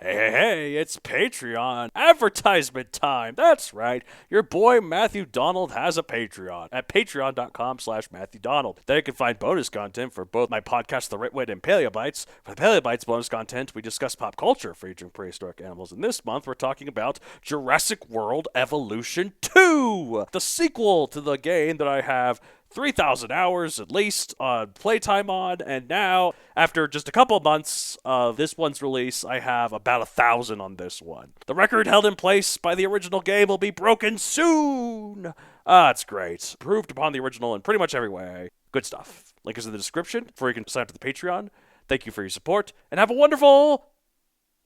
Hey, it's Patreon advertisement time. That's right. Your boy Matthew Donald has a Patreon at patreon.com/Matthew Donald. There you can find bonus content for both my podcast, The Right Wit and Paleobites. For the Paleobites bonus content, we discuss pop culture featuring prehistoric animals. And this month, we're talking about Jurassic World Evolution 2, the sequel to the game that I have 3,000 hours at least on playtime on, and now, after just a couple of months of this one's release, I have about 1,000 on this one. The record held in place by the original game will be broken soon! It's great. Improved upon the original in pretty much every way. Good stuff. Link is in the description before you can sign up to the Patreon. Thank you for your support, and have a wonderful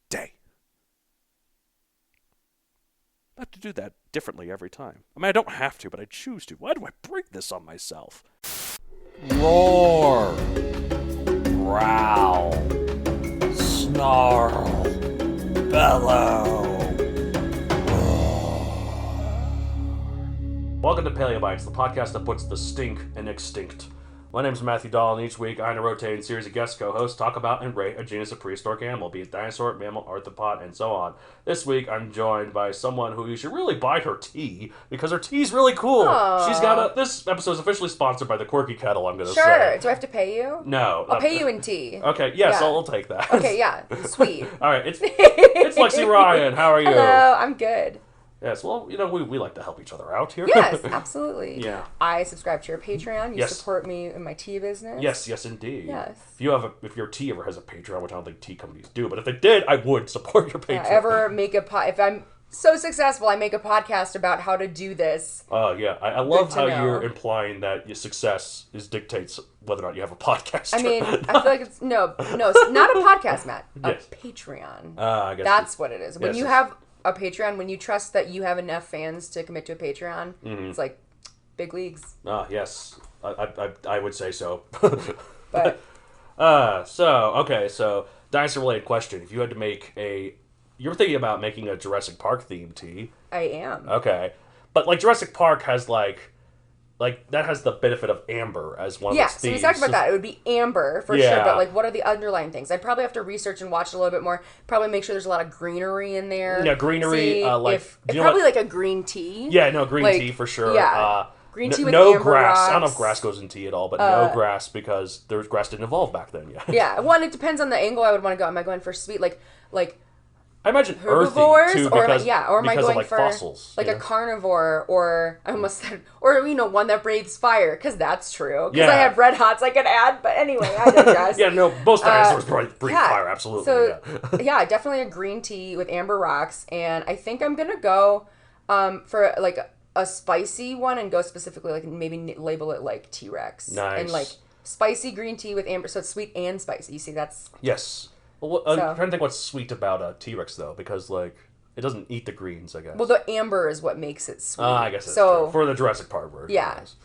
day. I have to do that differently every time. I mean, I don't have to, but I choose to. Why do I bring this on myself? Roar, growl, snarl, bellow. Welcome to Paleobites, the podcast that puts the stink in extinct. My name is Matthew Dahl, and each week I and a rotating series of guest co-hosts talk about and rate a genus of prehistoric animal, be it dinosaur, mammal, arthropod, and so on. This week I'm joined by someone who you should really buy her tea, because her tea's really cool. Aww. She's got this episode is officially sponsored by the Quirky Kettle, I'm going to say. Sure. Do I have to pay you? No. I'll pay you in tea. Okay, yes, Yeah. I'll take that. Okay, yeah. Sweet. All right, it's Lexi Ryan. How are you? Hello, I'm good. Yes, well, you know, we like to help each other out here. Yes, absolutely. Yeah. I subscribe to your Patreon. You Yes. support me in my tea business. Yes, indeed. Yes. If your tea ever has a Patreon, which I don't think tea companies do, but if they did, I would support your Patreon. If I'm so successful, I make a podcast about how to do this. Yeah. I love Good to how know. you're implying that your success dictates whether or not you have a podcast. I mean, I feel like it's no, it's not a podcast, Matt. Yes. A Patreon. I guess That's what it is. When Yes, you yes. have a Patreon, when you trust that you have enough fans to commit to a Patreon, It's like big leagues. yes. I would say so. But So dinosaur-related question. If you had to make you're thinking about making a Jurassic Park themed tea. I am. Okay. But, like, Jurassic Park has, like, that has the benefit of amber as one of Yeah, its so themes. we talked about that. It would be amber for Yeah. sure, but like, what are the underlying things? I'd probably have to research and watch it a little bit more. Probably make sure there's a lot of greenery in there. Yeah, greenery, See like, if, do you know probably what- like a green tea. Yeah, no, green Like, tea for sure. yeah. Green tea with no amber grass. I don't know if rocks. grass goes in tea at all, but no grass because grass didn't evolve back then yet. Yeah, well, and it depends on the angle I would want to go. Am I going for sweet, like I imagine herbivores, earthy too or because, am I because going of, like, for fossils. like you a know? carnivore, or I almost said, or one that breathes fire, because that's true. Because I Yeah. have red hots I could add, but anyway, I digress. Yeah, no, most dinosaurs breathe yeah. fire, absolutely. So yeah. Definitely a green tea with amber rocks, and I think I'm gonna go for like a spicy one, and go specifically like maybe label it like T-Rex. Nice. And like spicy green tea with amber, so it's sweet and spicy. You see, that's Yes. Well, I'm trying to think what's sweet about a T-Rex, though, because, like, it doesn't eat the greens, I guess. well, the amber is what makes it sweet. I guess that's so true. For the Jurassic Park version. Yeah. Yes.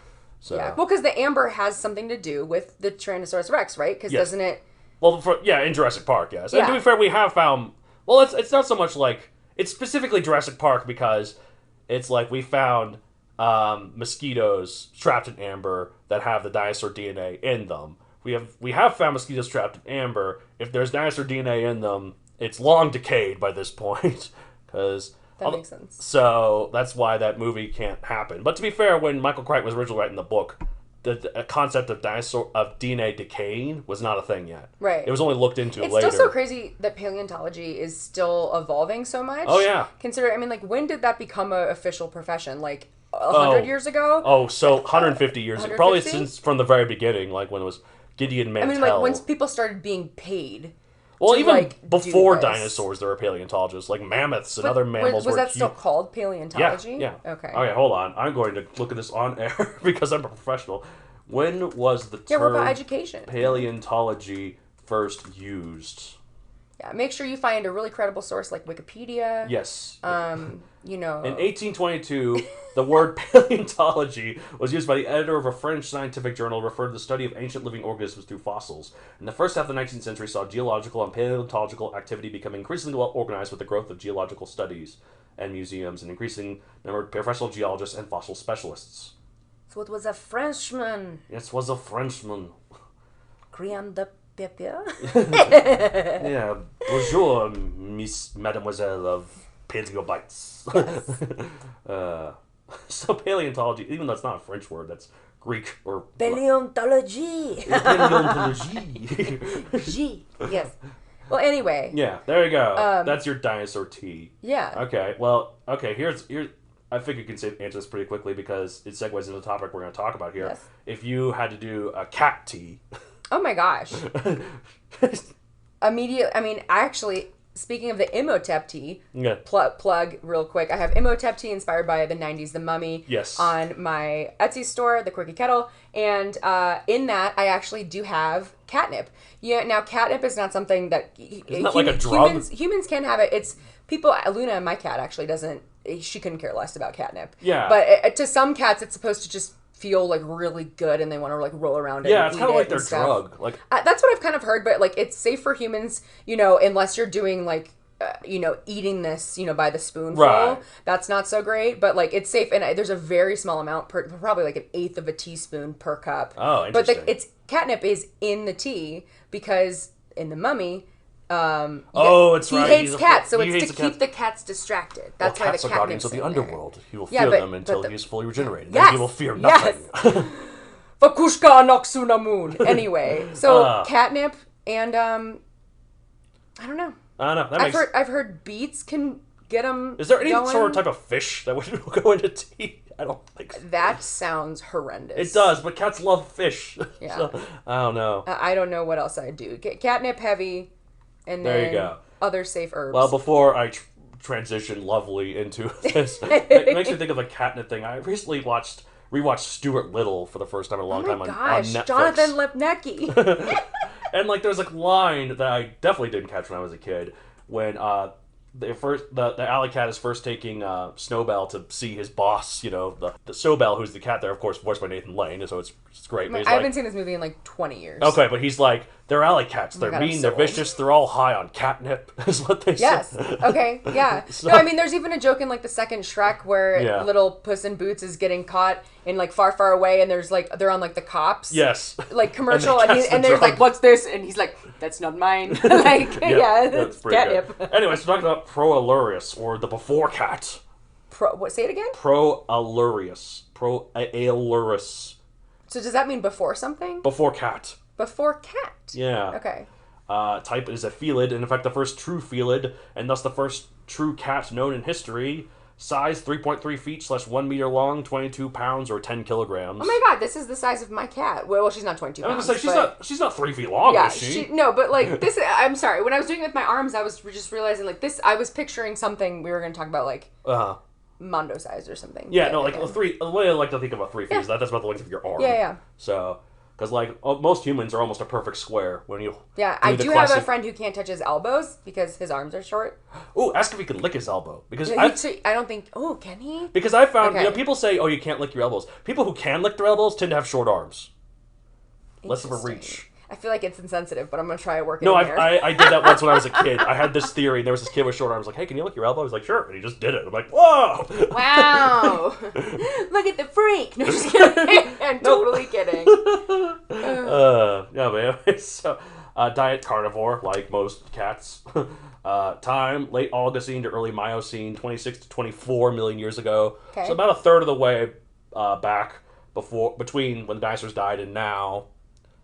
So. yeah, well, because the amber has something to do with the Tyrannosaurus Rex, right? Because Yes. doesn't it? Well, in Jurassic Park, yes. And Yeah. to be fair, we have found... Well, it's not so much like... It's specifically Jurassic Park because it's like we found mosquitoes trapped in amber that have the dinosaur DNA in them. We have found mosquitoes trapped in amber. If there's dinosaur DNA in them, it's long decayed by this point. Because... That makes sense. So that's why that movie can't happen. But to be fair, when Michael Crichton was originally writing the book, the concept of DNA decaying was not a thing yet. Right. It was only looked into It's later. still so crazy that paleontology is still evolving so much. Oh, yeah. Consider, I mean, like, when did that become an official profession? Like 100 years ago? Oh, so 150 years. 150? Probably since from the very beginning, like when it was Gideon Mantell. I mean, like, when people started being paid. well, to, even like, before do this. dinosaurs, there were paleontologists, like mammoths and other mammals. Was were that still huge. called paleontology? Yeah. Okay. Okay, hold on. I'm going to look at this on air because I'm a professional. When was the Yeah, we're term about education. paleontology first used? Yeah, make sure you find a really credible source like Wikipedia. Yes. You know. In 1822, the word paleontology was used by the editor of a French scientific journal referred to the study of ancient living organisms through fossils. In the first half of the 19th century saw geological and paleontological activity become increasingly well organized with the growth of geological studies and museums and increasing number of professional geologists and fossil specialists. So it was a Frenchman. It was a Frenchman. Grand de Pepper. Yeah, Bonjour, Miss Mademoiselle of Paleobites. So paleontology, even though it's not a French word, that's Greek or Paleontology. paleontology. G. Yes. Well, anyway. Yeah, there you go. That's your dinosaur tea. Yeah. Okay. Well, okay. Here's. I think you can answer this pretty quickly because it segues into the topic we're going to talk about here. Yes. If you had to do a cat tea. Oh my gosh. Immediate. I mean, actually, speaking of the Imhotep tea, Yeah. plug real quick. I have Imhotep tea inspired by the 90s, The Mummy, Yes. on my Etsy store, The Quirky Kettle. And in that, I actually do have catnip. Yeah. Now, catnip is not something that... It's not like a drug. Humans can have it. It's people... Luna, my cat, actually doesn't... She couldn't care less about catnip. Yeah. But to some cats, it's supposed to just feel like really good and they want to like roll around it. Yeah, and it's kind of like their stuff. drug. Like That's what I've kind of heard, but like it's safe for humans, unless you're doing like, eating this, by the spoonful. Right. That's not so great, but like it's safe. And there's a very small amount probably like an eighth of a teaspoon per cup. Oh, interesting. But catnip is in the tea because in The Mummy, it's he right. hates cats, so he it's hates to keep the cats distracted. Well, That's why the cats are catnip's guardians of the in there. underworld. He will Yeah, fear but- them until but he is fully regenerated. Yes, Then he will fear nothing. yes. Vakushka Noxunamun. Anyway, so catnip and I don't know. I don't know. I've heard beets can get them. Is there any going. sort of type of fish that would go into tea? I don't think so. That sounds horrendous. It does, but cats love fish. Yeah. So, I don't know. I don't know what else I'd do. Catnip heavy, and There you then go. other safe herbs. Well, before I transition lovely into this, it makes me think of a catnip thing. I recently rewatched Stuart Little for the first time in a long time on Netflix. Jonathan Lipnicki. And like there's a line that I definitely didn't catch when I was a kid when the alley cat is first taking Snowbell to see his boss, the Snowbell, who's the cat there, of course, voiced by Nathan Lane, so it's great. I haven't seen this movie in like 20 years. Okay, but he's like, they're alley cats. They're God, I'm mean, so they're old. vicious, they're all high on catnip, is what they Yes. say. Okay. Yeah. So- No, I mean, there's even a joke in like the second Shrek where Yeah. little Puss in Boots is getting caught in like far, far away, and there's like they're on like the cops. Yes. Like commercial, And and, they cast the there's drug. like, "What's this?" And he's like, "That's not mine." Like, yeah, that's it's pretty catnip. good. Anyway, so talking about Proailurus, or the before cat. What? Say it again. Proailurus. Proailurus. So does that mean before something? Before cat. Before cat. Yeah. Okay. Type is a felid, and in fact the first true felid, and thus the first true cat known in history. Size 3.3 feet / 1 meter long, 22 pounds or 10 kilograms. Oh my God, this is the size of my cat. Well, she's not 22 I was pounds. gonna say but- she's not 3 feet long, Yeah, is she? no, but like this. I'm sorry. When I was doing it with my arms, I was just realizing like this. I was picturing something we were going to talk about, like Mondo size or something. Yeah, But, no, like again, the way I like to think about 3 feet is that's about the length of your arm. Yeah. So, because like most humans are almost a perfect square when you. Yeah, do I the do have classic- a friend who can't touch his elbows because his arms are short. Ooh, ask if he can lick his elbow because I don't think. Oh, can he? because I found Okay. people say, oh, you can't lick your elbows. People who can lick their elbows tend to have short arms, less of a Interesting. reach. I feel like it's insensitive, but I'm gonna try working. No, in there. I did that once when I was a kid. I had this theory. There was this kid with short arms. Like, hey, can you lick your elbow? He's like, sure, and he just did it. I'm like, whoa! Wow! Look at the freak. No, just kidding. I'm totally kidding. Yeah, but anyway, so diet carnivore, like most cats. Time late Oligocene to early Miocene, 26 to 24 million years ago. Okay. So about a third of the way back between when the dinosaurs died and now.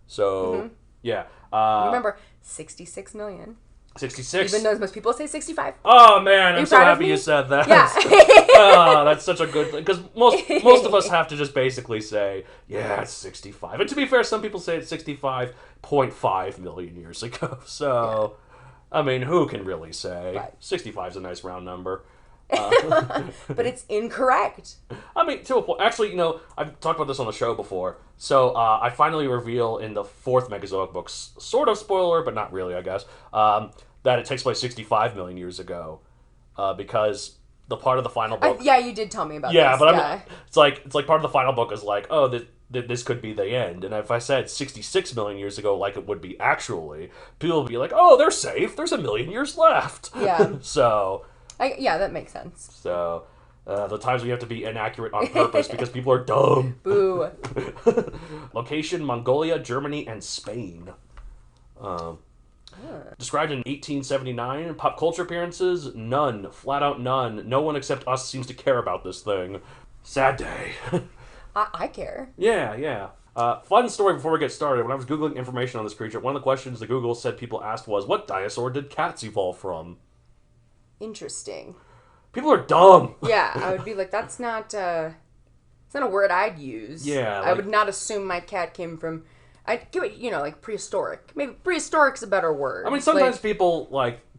So yeah, Remember, 66 million. 66. Even though most people say 65. Oh man, I'm so proud of happy me? you said that. Yeah. Oh, that's such a good thing because most of us have to just basically say, yeah, it's 65. And to be fair, some people say it's 65.5 million years ago. So, I mean, who can really say? Right. 65 is a nice round number. But it's incorrect. I mean, to a point. Actually, I've talked about this on the show before. So I finally reveal in the 4th Megazoic book, sort of spoiler, but not really, I guess, that it takes place 65 million years ago, because the part of the final book. Yeah, you did tell me about Yeah, this. but I mean, it's like part of the final book is like, oh, this could be the end. And if I said 66 million years ago, like it would be actually, people would be like, oh, they're safe. There's a million years left. Yeah. So. Yeah, that makes sense. So. The times we have to be inaccurate on purpose because people are dumb. Described in 1879. Pop culture appearances? None. Flat out none. No one except us seems to care about this thing. Sad day. I care. Yeah. Fun story before we get started. When I was Googling information on this creature, one of the questions the Google said people asked was, what dinosaur did cats evolve from? Interesting. People are dumb. Yeah, I would be like, that's not a word I'd use. Yeah. I would not assume my cat came from, I'd give it, like prehistoric. Maybe prehistoric's a better word. I mean, sometimes people,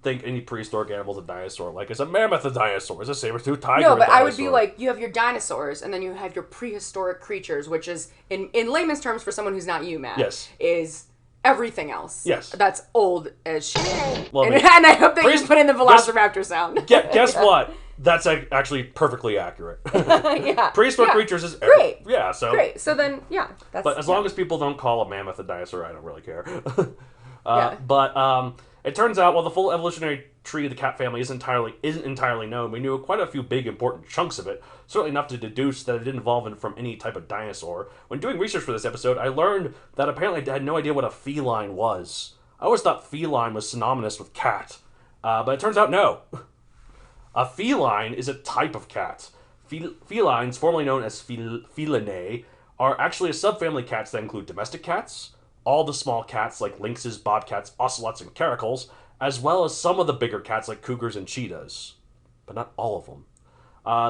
think any prehistoric animal's a dinosaur. Like, is a mammoth a dinosaur? Is a saber-toothed tiger No, a but dinosaur? I would be like, you have your dinosaurs, and then you have your prehistoric creatures, which is, in layman's terms, for someone who's not you, Matt, yes, is everything else. Yes. That's old as shit. Well, and I hope that you put in the Velociraptor sound. Guess what? That's actually perfectly accurate. Yeah. Prehistoric creatures is great. Yeah, so great. So then, yeah, that's. But as long as people don't call a mammoth a dinosaur, I don't really care. Yeah. But it turns out, while the full evolutionary tree of the cat family isn't entirely known, we knew quite a few big important chunks of it, certainly enough to deduce that it didn't evolve from any type of dinosaur. When doing research for this episode, I learned that apparently I had no idea what a feline was. I always thought feline was synonymous with cat, but it turns out no. A feline is a type of cat. Felines, formerly known as felinae, are actually a subfamily of cats that include domestic cats, all the small cats like lynxes, bobcats, ocelots, and caracals, as well as some of the bigger cats like cougars and cheetahs. But not all of them.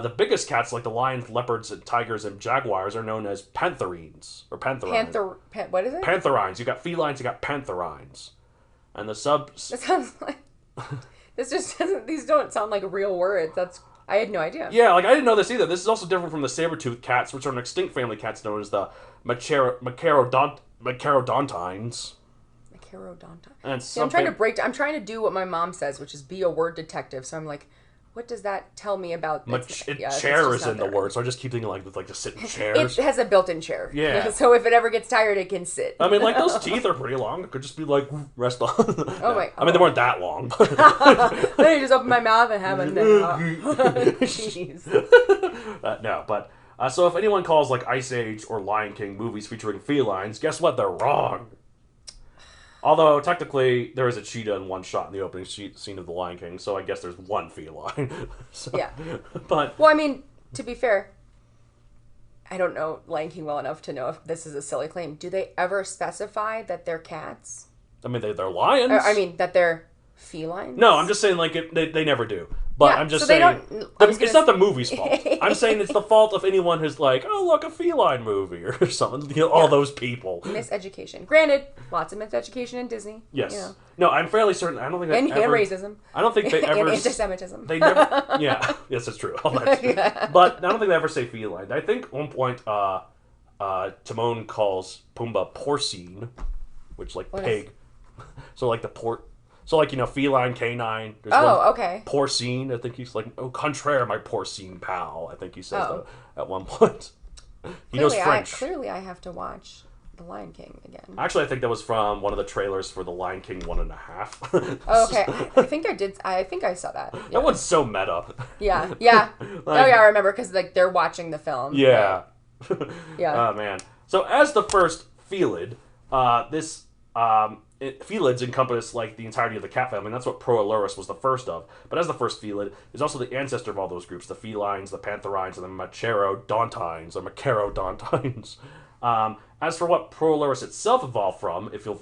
The biggest cats like the lions, leopards, and tigers, and jaguars are known as pantherines, or pantherines. What is it? Pantherines. You got felines, you got pantherines. And the subs... It sounds like... This just doesn't... These don't sound like real words. I had no idea. Yeah, I didn't know this either. This is also different from the saber-toothed cats, which are an extinct family of cats known as the Machaerodontines. Machaerodonta. And I'm trying to do what my mom says, which is be a word detective. So I'm like, what does that tell me about... chair is in the word, so I just keep thinking just sit in chairs. It has a built-in chair. Yeah. So if it ever gets tired, it can sit. I mean, those teeth are pretty long. It could just be rest on. Oh my... I mean, they weren't that long. Then I just open my mouth and have a... Jeez. No, but... so if anyone calls, Ice Age or Lion King movies featuring felines, guess what? They're wrong. Although, technically, there is a cheetah in one shot in the opening scene of The Lion King, so I guess there's one feline. Yeah. But... Well, I mean, to be fair, I don't know Lion King well enough to know if this is a silly claim. Do they ever specify that they're cats? I mean, they're lions. That they're felines? No, I'm just saying, they never do. But yeah, I'm just saying, it's not the movie's fault. I'm saying it's the fault of anyone who's oh, look, a feline movie or something. All those people. Miseducation. Granted, lots of miseducation in Disney. Yes. No, I'm fairly certain. I don't think and racism. I don't think they ever... and anti-Semitism. They never... Yeah. Yes, that's true. All that's true. Yeah. But I don't think they ever say feline. I think at one point, Timon calls Pumbaa porcine, which, pig. So, the port... So, feline, canine. Okay. Porcine. I think he's contraire, my porcine pal. I think he says that at one point. He knows French. Clearly, I have to watch The Lion King again. Actually, I think that was from one of the trailers for The Lion King 1.5. Oh, okay. I think I did. I think I saw that. Yeah. That one's so meta. Yeah. I remember because they're watching the film. Yeah. Yeah. Oh, man. So, as the first felid, felids encompass the entirety of the cat family, and that's what Proailurus was the first of. But as the first felid, is also the ancestor of all those groups: the felines, the pantherines, and the Machaerodontines, or Machaerodontines. As for what Proailurus itself evolved from, if you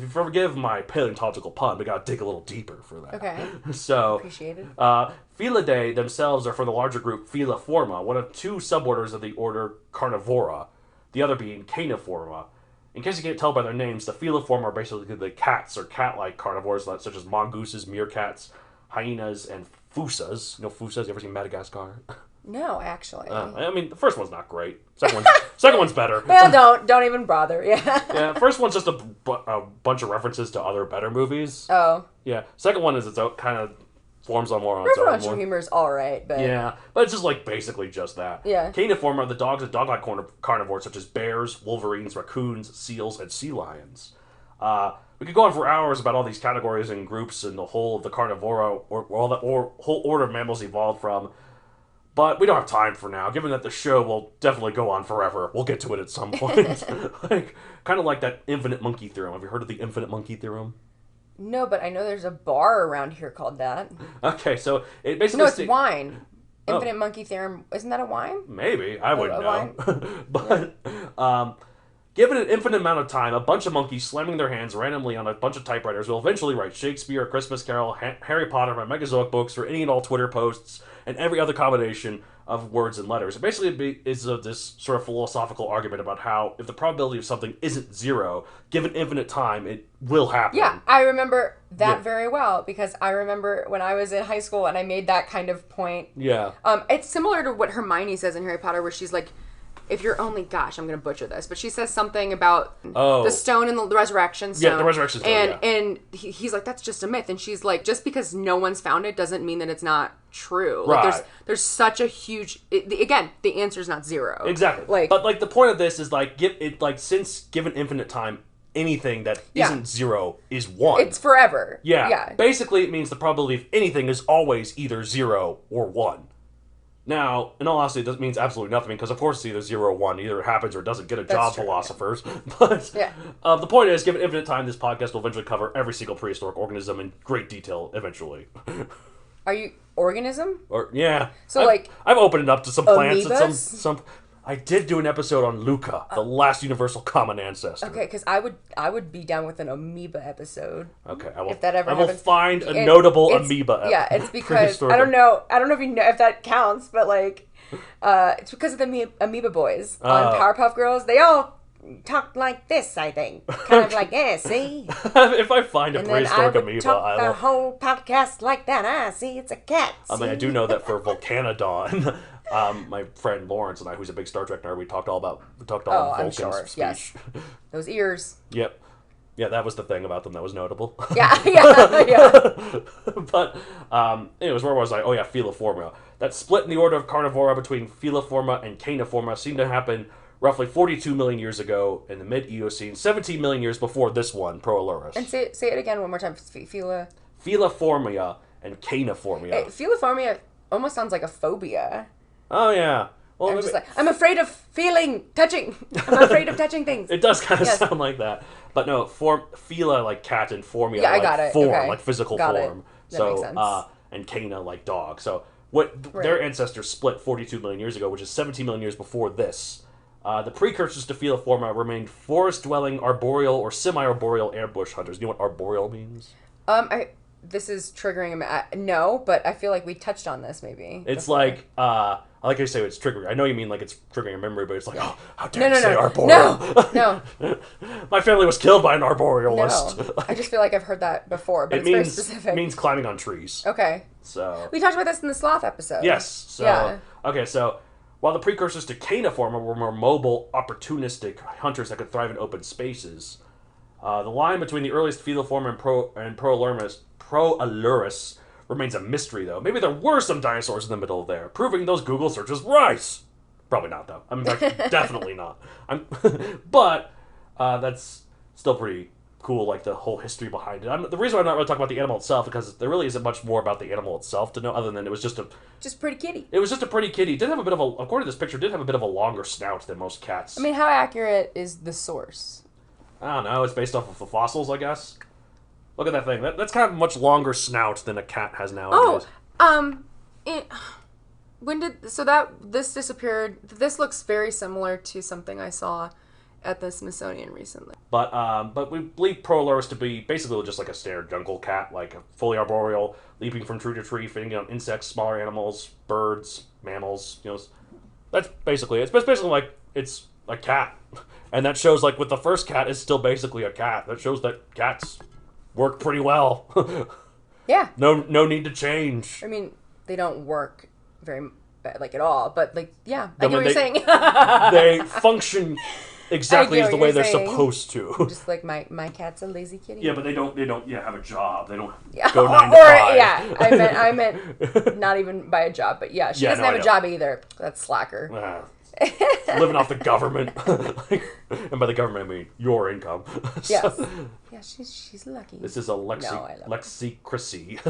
forgive my paleontological pun, we gotta dig a little deeper for that. Okay. So, appreciate it. Felidae themselves are from the larger group Feliforma, one of two suborders of the order Carnivora, the other being Caeniforma. In case you can't tell by their names, the Feliform are basically the cats or cat-like carnivores such as mongooses, meerkats, hyenas, and fusas. You know fusas? You ever seen Madagascar? No, actually. I mean, the first one's not great. Second one's better. Well, don't even bother. Yeah. Yeah. First one's just a bunch of references to other better movies. Oh. Yeah. Second one is its own kind of forms on more on its own. Referential humor is all right, but yeah, but it's just basically just that. Yeah. Caeniform are the dogs and dog-like carnivores such as bears, wolverines, raccoons, seals, and sea lions. We could go on for hours about all these categories and groups and the whole of the carnivora or whole order of mammals evolved from. But we don't have time for now, given that the show will definitely go on forever. We'll get to it at some point. Kind of like that infinite monkey theorem. Have you heard of the infinite monkey theorem? No, but I know there's a bar around here called that. Okay, so it basically... No, it's wine. Infinite Monkey Theorem. Isn't that a wine? Maybe. I wouldn't know. Wine? But, given an infinite amount of time, a bunch of monkeys slamming their hands randomly on a bunch of typewriters will eventually write Shakespeare, A Christmas Carol, Harry Potter, my Megazoic books, or any and all Twitter posts, and every other combination of words and letters. It basically is this sort of philosophical argument about how if the probability of something isn't zero, given infinite time, it will happen. Yeah, I remember that very well, because I remember when I was in high school and I made that kind of point. Yeah. It's similar to what Hermione says in Harry Potter, where she's like, if you're only, gosh, I'm going to butcher this, but she says something about the stone and the resurrection stone. Yeah, the resurrection stone, And he's like, that's just a myth. And she's like, just because no one's found it doesn't mean that it's not true. Right. Like, there's such a huge... again, the answer is not zero. Exactly. But the point of this is, since given infinite time, anything that isn't zero is one. It's forever. Yeah. Basically, it means the probability of anything is always either 0 or 1. Now, in all honesty, it means absolutely nothing, because of course it's either 0 or 1. Either it happens or it doesn't. Get a job, philosophers. But the point is, given infinite time, this podcast will eventually cover every single prehistoric organism in great detail, eventually. Are you... organism? So, I've opened it up to some plants amoebas? and some... I did do an episode on Luca, the last universal common ancestor. Okay, because I would be down with an amoeba episode. Okay, if that ever I will happens. find a notable amoeba episode. Yeah, it's because I don't know if you know if that counts, but it's because of the amoeba boys on Powerpuff Girls. They all talk like this, I think, kind of like, see. If I find a prehistoric amoeba, I will the whole podcast like that. See, it's a cat. I mean, I do know that for Volcanodon. My friend Lawrence and I, who's a big Star Trek nerd, we talked all Vulcan's speech. Yes. Those ears. Yep. Yeah, that was the thing about them that was notable. Yeah. But, anyways, where was I? Oh, yeah, Feliforma. That split in the order of Carnivora between Feliforma and Caeniforma seemed to happen roughly 42 million years ago in the mid-Eocene, 17 million years before this one, Proailurus. And say it again one more time. Feliformia and Caeniformia. Feliformia almost sounds like a phobia. Oh, yeah. Well, I'm afraid of touching. I'm afraid of touching things. It does kind of sound like that. But no, Fela like cat and Formia like got it. form, Okay. like physical Got form. it. That makes sense. And Cana like dog. So their ancestors split 42 million years ago, which is 17 million years before this. The precursors to Feliforma remained forest-dwelling arboreal or semi-arboreal ambush hunters. You know what arboreal means? This is triggering. No, but I feel like we touched on this maybe. It's before. I like how you say it's triggering. I know you mean like it's triggering a memory, but it's like, oh, how dare you say arboreal? No. My family was killed by an arborealist. No. I just feel like I've heard that before, but it's very specific. It means climbing on trees. Okay. So we talked about this in the sloth episode. Yes. So okay, so while the precursors to Caeniforma were more mobile, opportunistic hunters that could thrive in open spaces, the line between the earliest Feliforma and Proailurus remains a mystery, though. Maybe there were some dinosaurs in the middle there, proving those Google searches right. Probably not, though. I mean, definitely not. But that's still pretty cool, like the whole history behind it. The reason why I'm not really talking about the animal itself, because there really isn't much more about the animal itself to know, other than it was just pretty kitty. It was just a pretty kitty. It did have a bit of a, according to this picture, did have a bit of a longer snout than most cats. I mean, how accurate is the source? I don't know. It's based off of the fossils, I guess. Look at that thing. That's kind of a much longer snout than a cat has nowadays. This disappeared. This looks very similar to something I saw at the Smithsonian recently. But we believe Proailurus to be basically just like a standard jungle cat, like fully arboreal, leaping from tree to tree, feeding on insects, smaller animals, birds, mammals. That's basically it. It's basically like it's a cat, and that shows like with the first cat is still basically a cat. That shows that cats work pretty well. Yeah. No need to change. I mean, they don't work very at all, but I get what you're saying. They function exactly as the way they're supposed to. Just like my cat's a lazy kitty. Yeah, but they don't have a job. They don't go 9 to 5. Yeah, I meant not even by a job, but she doesn't have a job either. That's slacker. Living off the government. And by the government I mean your income. Yes. Yeah, she's lucky. This is a lexicracy.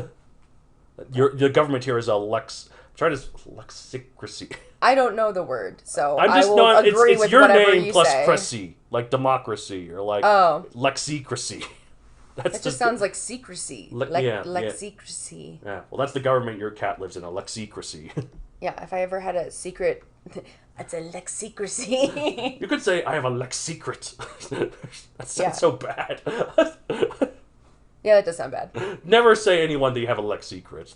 The government here is a lexicracy. I don't know the word, so I'm just I will agree it's with your whatever name you plus say. cracy, like democracy or like lexicracy. That just sounds like secrecy. Lexicracy. Yeah, well, that's the government your cat lives in, a lexicracy. Yeah, if I ever had a secret, it's a lexicracy. You could say, I have a lex-secret. That sounds so bad. Yeah, that does sound bad. Never say anyone that you have a lex-secret.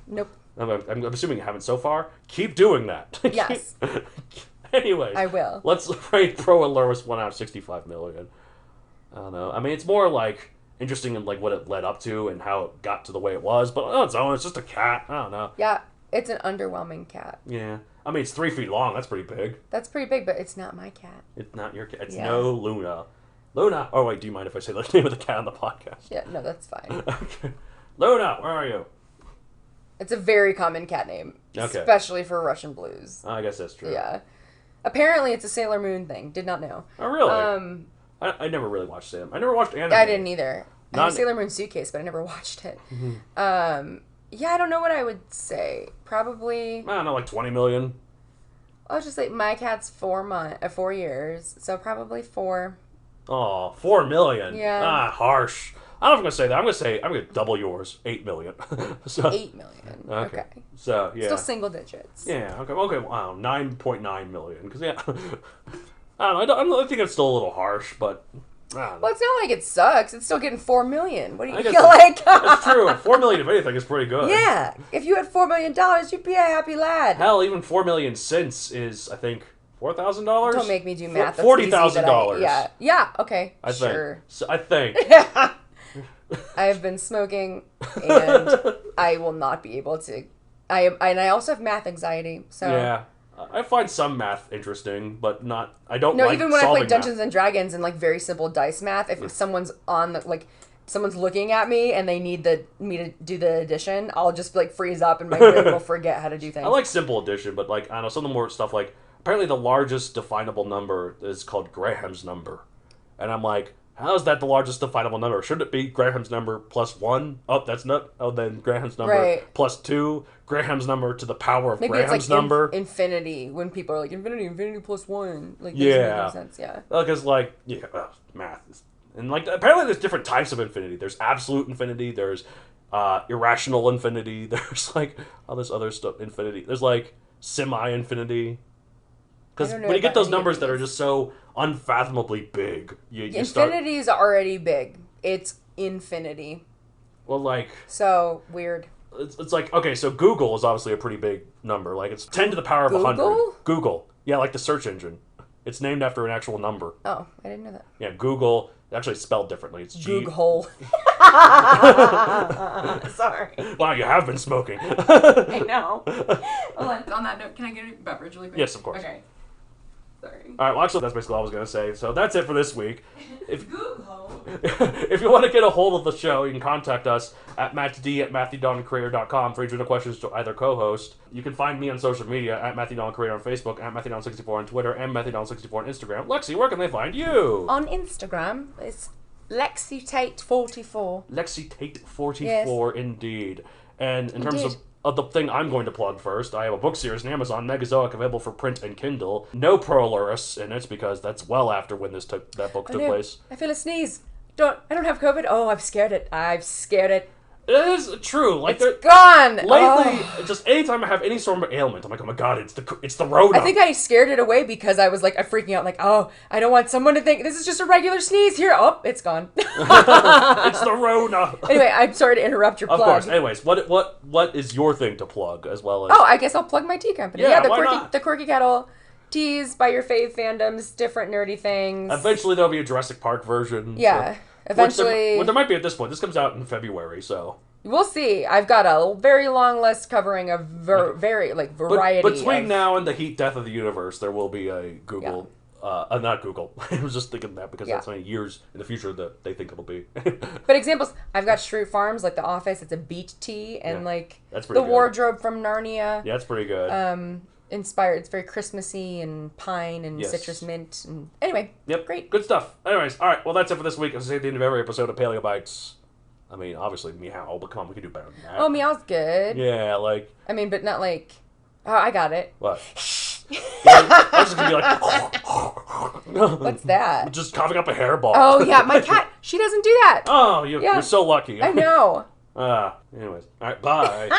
Nope. I'm assuming you haven't so far. Keep doing that. Yes. Anyways. I will. Let's rate Proailurus 1 out of 65 million. I don't know. I mean, it's more like interesting in like what it led up to and how it got to the way it was. But on its own, it's just a cat. I don't know. Yeah, it's an underwhelming cat. Yeah. I mean, it's 3 feet long. That's pretty big. That's pretty big, but it's not my cat. It's not your cat. It's no Luna. Luna. Oh, wait. Do you mind if I say the name of the cat on the podcast? Yeah, no, that's fine. Okay. Luna, where are you? It's a very common cat name. Okay. Especially for Russian blues. I guess that's true. Yeah. Apparently, it's a Sailor Moon thing. Did not know. Oh, really? I never really watched Sam. I never watched anime. I didn't either. I have a Sailor Moon suitcase, but I never watched it. Mm-hmm. Yeah, I don't know what I would say. Probably... I don't know, like 20 million. I'll just say my cat's 4 years, so probably 4. Oh, 4 million. Yeah. Ah, harsh. I don't know if I'm going to say that. I'm going to double yours. 8 million. So, 8 million. Okay. So, yeah. Still single digits. Yeah, okay, wow, 9.9 million. Because, yeah. I don't know, I think it's still a little harsh, but... Well, it's not like it sucks. It's still getting 4 million. What do you feel like? That's true. 4 million, if anything, is pretty good. Yeah. If you had $4 million, you'd be a happy lad. Hell, even 4 million cents is, I think, $4,000? Don't make me do math. $40,000. Yeah. Yeah, okay. I sure. think. So, I think. I have been smoking, and I will not be able to... I also have math anxiety, so... Yeah. I find some math interesting, but not... I don't No, like even when I play Dungeons math. and Dragons and, like, very simple dice math, if someone's on the... Like, someone's looking at me and they need me to do the addition, I'll just, like, freeze up and my brain will forget how to do things. I like simple addition, but, like, I don't know, some of the more stuff, like... Apparently the largest definable number is called Graham's number. And I'm like... How is that the largest definable number? Shouldn't it be Graham's number plus 1? Oh, that's not... Oh, then Graham's number plus 2. Graham's number to the power of Maybe Graham's it's like number. Infinity, when people are like, infinity plus 1. Like, yeah. doesn't make no sense, yeah. Because, like, math. And, like, apparently there's different types of infinity. There's absolute infinity. There's irrational infinity. There's, like, all this other stuff. Infinity. There's, like, semi-infinity. Because when you get those numbers that are just so unfathomably big, you start... Infinity is already big. It's infinity. Well, like... So, weird. It's like, okay, so Google is obviously a pretty big number. Like, it's 10 to the power of 100. Google? Yeah, like the search engine. It's named after an actual number. Oh, I didn't know that. Yeah, Google... Actually, it's spelled differently. It's Google. Sorry. Wow, you have been smoking. I know. Well, on that note, can I get a beverage really quick? Yes, of course. Okay. Sorry. All right, well, actually, that's basically all I was going to say. So that's it for this week. Google. If you want to get a hold of the show, you can contact us at mattd@matthewdonalcreator.com for each of the questions to either co-host. You can find me on social media at MatthewDonaldCreator on Facebook, at MatthewDonald64 on Twitter, and MatthewDonald64 on Instagram. Lexi, where can they find you? On Instagram, it's LexiTate44. LexiTate44, indeed. And in terms of the thing I'm going to plug first, I have a book series on Amazon, Megazoic, available for print and Kindle. No Proailurus in it, because that's well after when that book took place. I feel a sneeze. I don't have COVID. Oh, I've scared it. It is true. Like, it's gone. Lately, just anytime I have any sort of ailment, I'm like, oh my god, it's the Rona. I think I scared it away because I was like, I'm freaking out. Like, oh, I don't want someone to think this is just a regular sneeze. Here, oh, it's gone. It's the Rona. Anyway, I'm sorry to interrupt your plug. Of course. Anyways, what is your thing to plug as well as? Oh, I guess I'll plug my tea company. Yeah, the Quirky Kettle. Teas by your fave fandoms, different nerdy things. Eventually there'll be a Jurassic Park version. Yeah. Eventually. There might be at this point. This comes out in February, so. We'll see. I've got a very long list covering a very variety. But between now and the heat death of the universe, there will be a Google. Yeah. Not Google. I was just thinking that because that's many years in the future that they think it'll be. But examples, I've got Shrew Farms, like The Office. It's a beet tea, and that's pretty the good. Wardrobe from Narnia. Yeah, that's pretty good. Inspired. It's very Christmassy and pine and citrus mint. And anyway, great. Good stuff. Anyways, all right. Well, that's it for this week. As I say at the end of every episode of Paleo Bites. I mean, obviously meow, but come on, we can do better than that. Oh, meow's good. Yeah, like. I mean, but not like. Oh, I got it. What? I was just gonna be like. What's that? Just coughing up a hairball. Oh, yeah. My cat, she doesn't do that. Oh, you're so lucky. I know. Anyways. All right, bye.